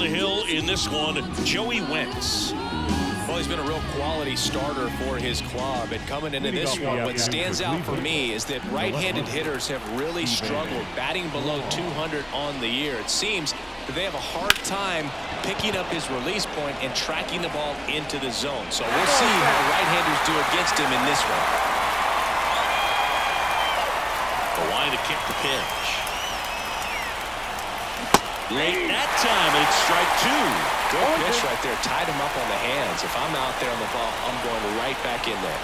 the hill in this one, Joey Wentz. Well, he's been a real quality starter for his club. And coming into this one, what stands out for me is that right-handed hitters have really struggled batting below 200 on the year. It seems that they have a hard time picking up his release point and tracking the ball into the zone. So we'll see how right-handers do against him in this one. The line to kick the pitch. Late that time, it's strike two. Good pitch right there. Tied him up on the hands. If I'm out there on the ball, I'm going right back in there.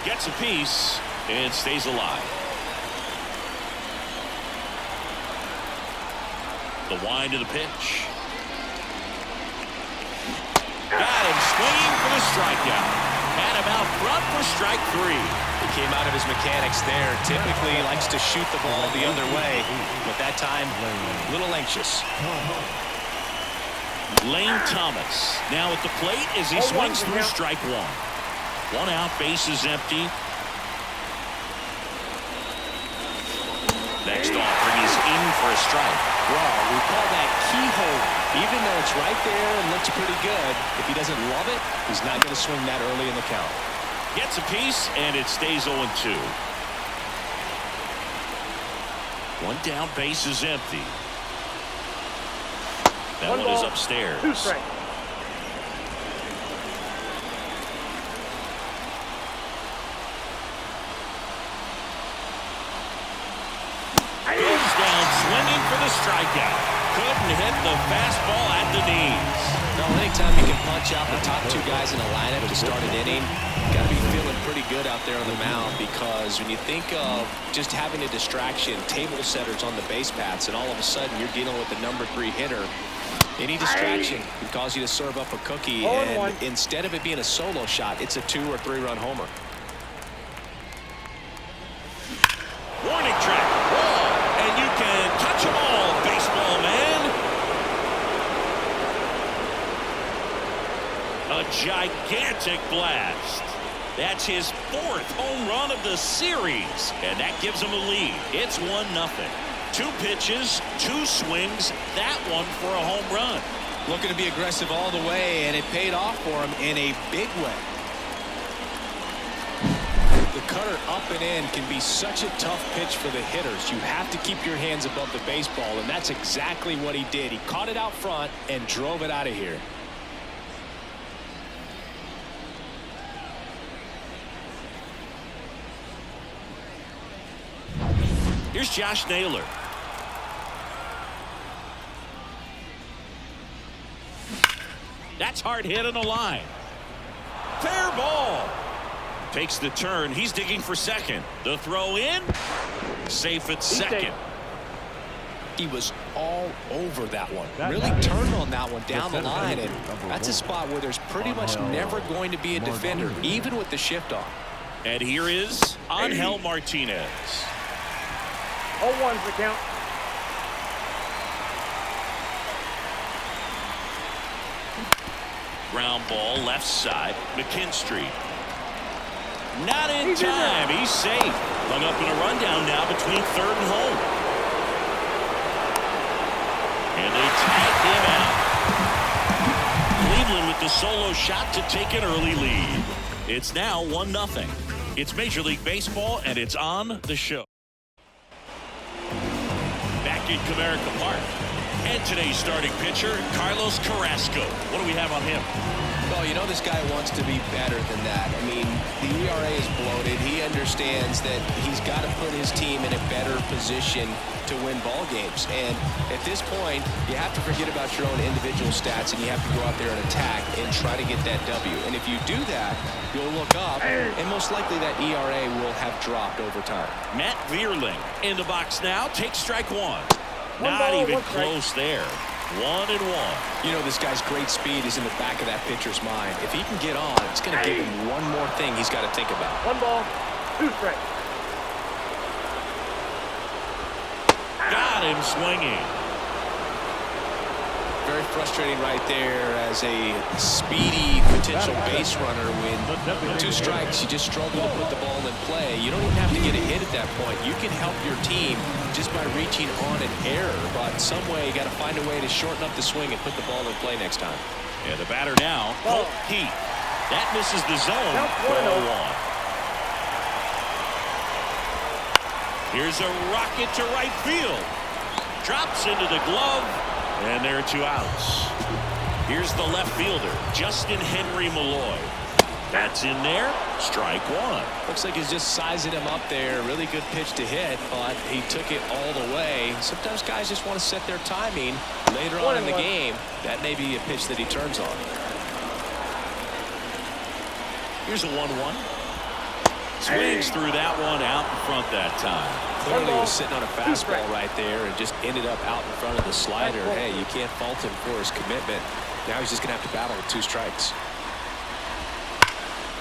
Gets a piece and stays alive. The wind to the pitch. Got him swinging for the strikeout. Had him out front for strike three. He came out of his mechanics there. Typically he likes to shoot the ball the other way, but that time a little anxious. Lane Thomas now at the plate as he swings through strike one. One out, bases empty. Next offering is in for a strike. Well, we call that keyhole. Even though it's right there and looks pretty good, if he doesn't love it, he's not going to swing that early in the count. Gets a piece, and it stays 0-2. One down, base is empty. That one is upstairs. 2 strikes. Goes down swinging for the strikeout. Couldn't hit the fastball at the knees. Well, anytime you can punch out the top two guys in a lineup to start an inning, you got to be feeling pretty good out there on the mound, because when you think of just having a distraction, table setters on the base paths, and all of a sudden you're dealing with the #3 hitter, any distraction can cause you to serve up a cookie, and instead of it being a solo shot, it's a 2- or 3-run homer. Warning track. Whoa, and you can touch them all, baseball man. A gigantic blast. That's his 4th home run of the series, and that gives him a lead. It's 1-0. 2 pitches, 2 swings, that one for a home run. Looking to be aggressive all the way, and it paid off for him in a big way. The cutter up and in can be such a tough pitch for the hitters. You have to keep your hands above the baseball, and that's exactly what he did. He caught it out front and drove it out of here. Here's Josh Naylor. That's hard hit on the line. Fair ball. Takes the turn. He's digging for second. The throw in. Safe at second. He was all over that one. Really turned on that one down the line, and that's a spot where there's pretty much never going to be a defender, even with the shift on. And here is Angel Martinez. 0-1's the count. Ground ball left side. McKinstry. Not in time. He's safe. Hung up in a rundown now between 3rd and home. And they tag him out. Cleveland with the solo shot to take an early lead. It's now 1-0. It's Major League Baseball, and it's on the show. Back in Comerica Park. And today's starting pitcher, Carlos Carrasco. What do we have on him? Well, you know, this guy wants to be better than that. I mean, the ERA is bloated. He understands that he's got to put his team in a better position to win ball games. And at this point, you have to forget about your own individual stats, and you have to go out there and attack and try to get that W. And if you do that, you'll look up, and most likely that ERA will have dropped over time. Matt Vierling in the box now. Takes strike one. Not even close there. 1-1. You know, this guy's great speed is in the back of that pitcher's mind. If he can get on, it's going to give him one more thing he's got to think about. 1 ball, 2 strikes. Got him swinging. very frustrating right there as a speedy potential base runner. When 2 strikes, you just struggle to put the ball in play. You don't even have to get a hit at that point. You can help your team just by reaching on an error, but some way you got to find a way to shorten up the swing and put the ball in play next time. And the batter now, Colt Heath. That misses the zone. Ball 1. Here's a rocket to right field. Drops into the glove, and there are 2 outs. Here's the left fielder, Justin Henry Malloy. That's in there. Strike 1. Looks like he's just sizing him up there. Really good pitch to hit, but he took it all the way. Sometimes guys just want to set their timing later on in the game. That may be a pitch that he turns on. Here's a 1-1. Swings through that one out in front that time. Clearly was sitting on a fastball right there and just ended up out in front of the slider. Hey, you can't fault him for his commitment. Now he's just going to have to battle with 2 strikes.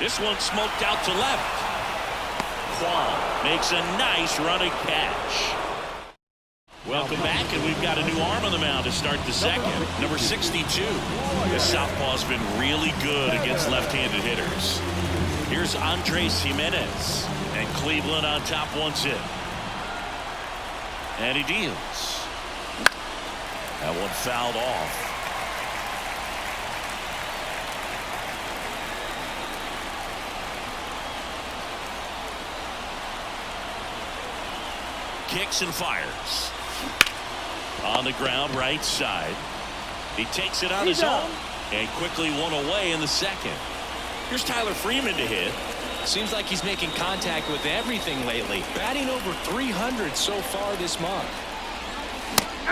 This one smoked out to left. Kwon makes a nice running catch. Welcome back, and we've got a new arm on the mound to start the second. Number 62. The southpaw's been really good against left-handed hitters. Here's Andres Jimenez, and Cleveland on top once in. And he deals. That one fouled off. Kicks and fires. On the ground, right side. He takes it on his own and quickly one away in the second. Here's Tyler Freeman to hit. Seems like he's making contact with everything lately. Batting over 300 so far this month.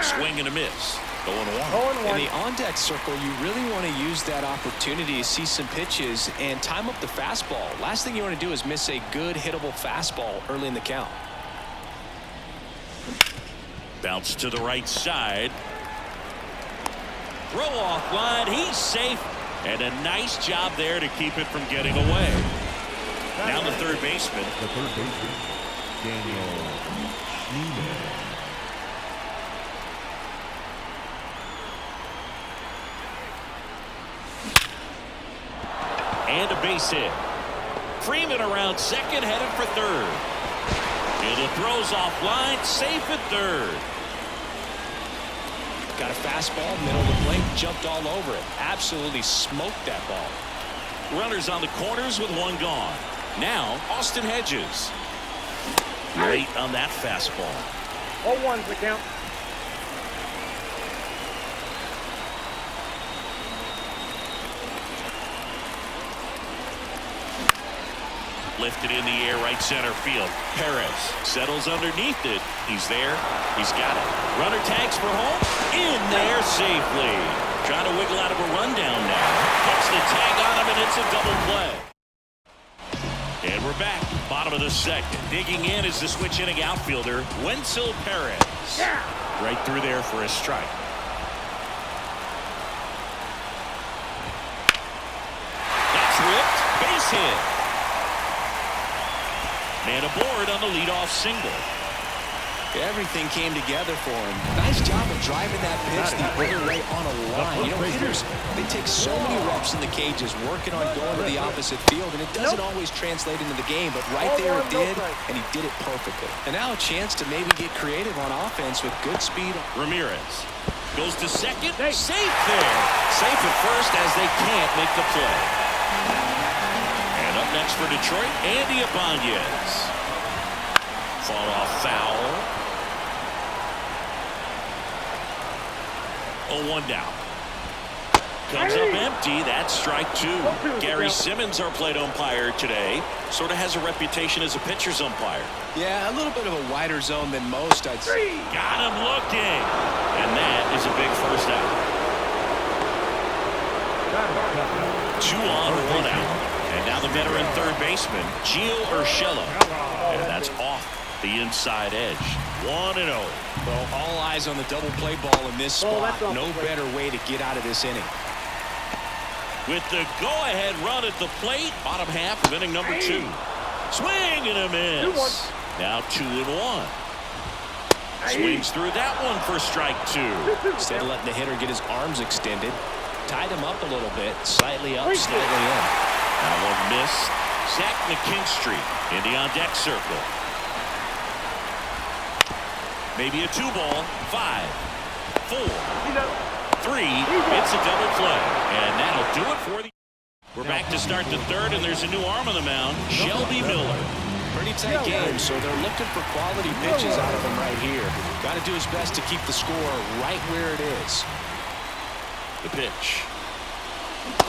Swing and a miss. 0-1. In the on-deck circle, you really want to use that opportunity to see some pitches and time up the fastball. Last thing you want to do is miss a good hittable fastball early in the count. Bounce to the right side. Throw off line. He's safe. And a nice job there to keep it from getting away. Now the third baseman. Daniel Schneemann. And a base hit. Freeman around second, headed for third. And it throws off line, safe at third. Got a fastball, middle of the plate, jumped all over it. Absolutely smoked that ball. Runners on the corners with one gone. Now, Austin Hedges. Late on that fastball. 0-1's the count. Lifted in the air, right center field. Perez settles underneath it. He's there. He's got it. Runner tags for home. In there safely. Trying to wiggle out of a rundown now. Puts the tag on him, and it's a double play. And we're back. Bottom of the second. Digging in is the switch inning outfielder, Wenzel Perez. Right through there for a strike. That's ripped. Base hit. Man aboard on the leadoff single. Everything came together for him. Nice job of driving that pitch the other way on a line. You know, hitters, they take so many reps in the cages working on going to the opposite field, and it doesn't always translate into the game, but right there it did, and he did it perfectly. And now a chance to maybe get creative on offense with good speed. Ramirez goes to second. Safe there. Safe at first as they can't make the play. And up next for Detroit, Andy Ibanez. Fought off foul. 0-1 down. Comes up empty. That's strike 2. Gary Simmons, our plate umpire today, sort of has a reputation as a pitcher's umpire. Yeah, a little bit of a wider zone than most, I'd say. Got him looking. And that is a big first out. 2 on, 1 out. And now the veteran third baseman, Gio Urshela. And that's off the inside edge. 1-0. Well, all eyes on the double play ball in this spot. No better way to get out of this inning. With the go-ahead run at the plate, bottom half of inning number 2. Swing and a miss. Now 2-1. Swings through that one for strike 2. Instead of letting the hitter get his arms extended, tied him up a little bit, slightly up, slightly in. That one missed. Zach McKinstry in the on-deck circle. Maybe a 2-ball. 5, 4, 3. It's a double play, and that'll do it for the. We're back to start the third, and there's a new arm on the mound, Shelby Miller. Pretty tight game, so they're looking for quality pitches out of him right here. Got to do his best to keep the score right where it is. The pitch.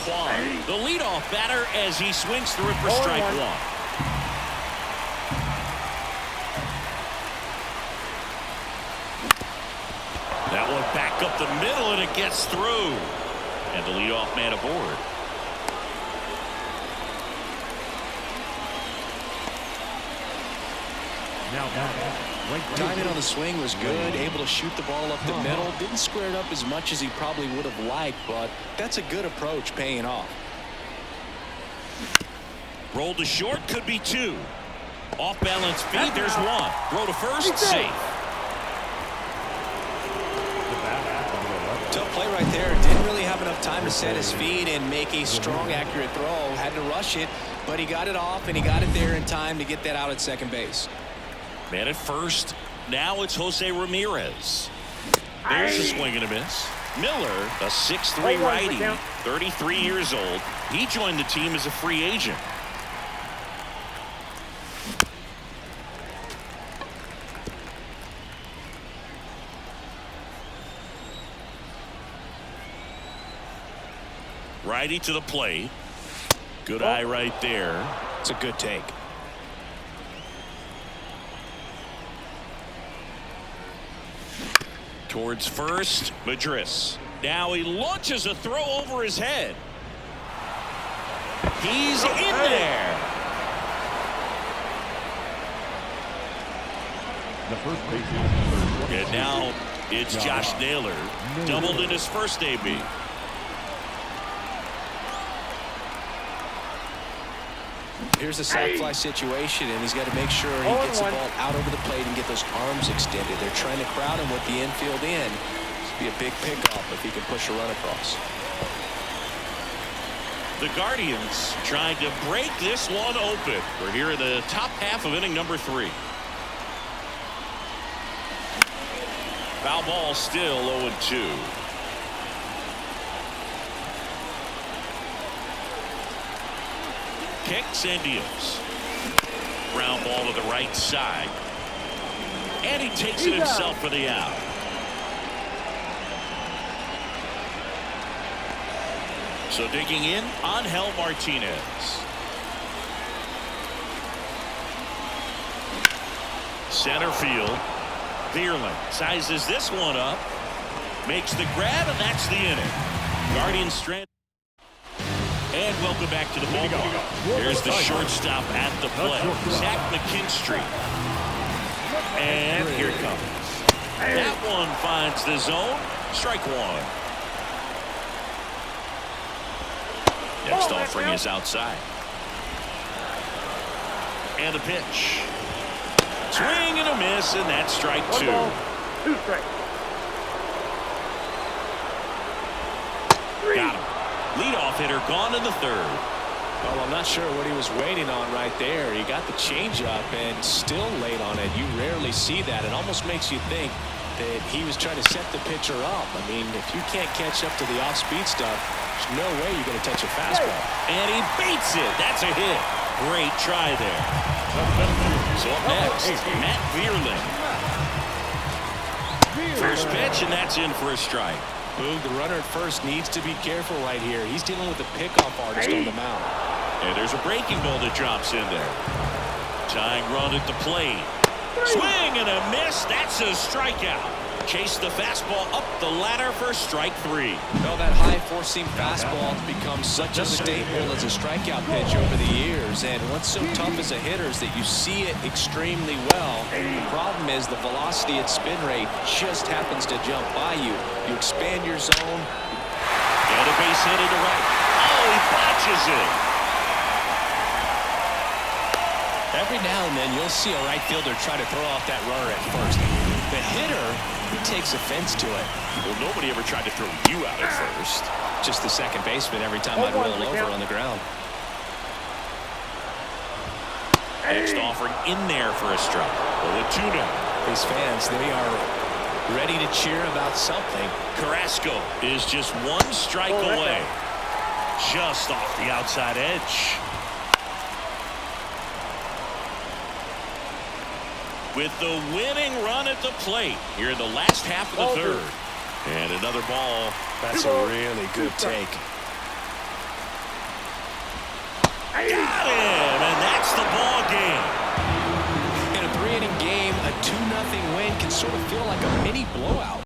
Kwan, the leadoff batter, as he swings through it for strike 1. That one back up the middle, and it gets through. And the leadoff man aboard. Timing on the swing was good, able to shoot the ball up the middle. Didn't square it up as much as he probably would have liked, but that's a good approach, paying off. Roll to short, could be 2. Off balance feed, there's 1. Throw to first, safe. Tough play right there. Didn't really have enough time to set his feet and make a strong, accurate throw. Had to rush it, but he got it off, and he got it there in time to get that out at second base. Man at first. Now it's Jose Ramirez. There's a swing and a miss. Miller, a 6'3" righty, 33 years old. He joined the team as a free agent. Righty to the plate. Good eye right there. It's a good take. Towards first, Madris. Now he launches a throw over his head. He's in there. The first baseman. And now it's Josh Naylor. Doubled in his first AB. Here's a sac fly situation, and he's got to make sure he gets the ball out over the plate and get those arms extended. They're trying to crowd him with the infield in. This would be a big pickoff if he can push a run across. The Guardians trying to break this one open. We're here in the top half of inning number 3. Foul ball, still 0-2. Kicks and deals. Ground ball to the right side. And he takes it himself for the out. So digging in, Angel Martinez. Center field. Bierland sizes this one up. Makes the grab, and that's the inning. Guardians strand. And welcome back to the ballpark. There's the shortstop at the plate, Zach McKinstry. And here it comes. That one finds the zone. Strike 1. Next offering is outside. And a pitch. Swing and a miss, and that's strike 2. 2 strikes. Got him. Leadoff hitter gone in the third. Well, I'm not sure what he was waiting on right there. He got the changeup and still late on it. You rarely see that. It almost makes you think that he was trying to set the pitcher up. I mean, if you can't catch up to the off-speed stuff, there's no way you're going to touch a fastball. And he beats it. That's a hit. Great try there. So up next, Matt Bierland. First pitch, and that's in for a strike. Boog, the runner at first needs to be careful right here. He's dealing with a pickoff artist on the mound. And there's a breaking ball that drops in there. Tying run at the plate. Swing and a miss. That's a strikeout. Chase the fastball up the ladder for strike 3. Well, that high four-seam fastball has become such a staple as a strikeout pitch over the years. And what's so tough as a hitter is that you see it extremely well. The problem is the velocity at spin rate just happens to jump by you. You expand your zone. And a base hit into right. Oh, he botches it. Every now and then you'll see a right fielder try to throw off that runner at first. The hitter takes offense to it. Well, nobody ever tried to throw you out at first. Just the second baseman every time I'd roll over on the ground. Next offering in there for a strike. 0-2 now. These fans, they are ready to cheer about something. Carrasco is just one strike away. Just off the outside edge. With the winning run at the plate here in the last half of the third. And another ball. That's a really good take. Got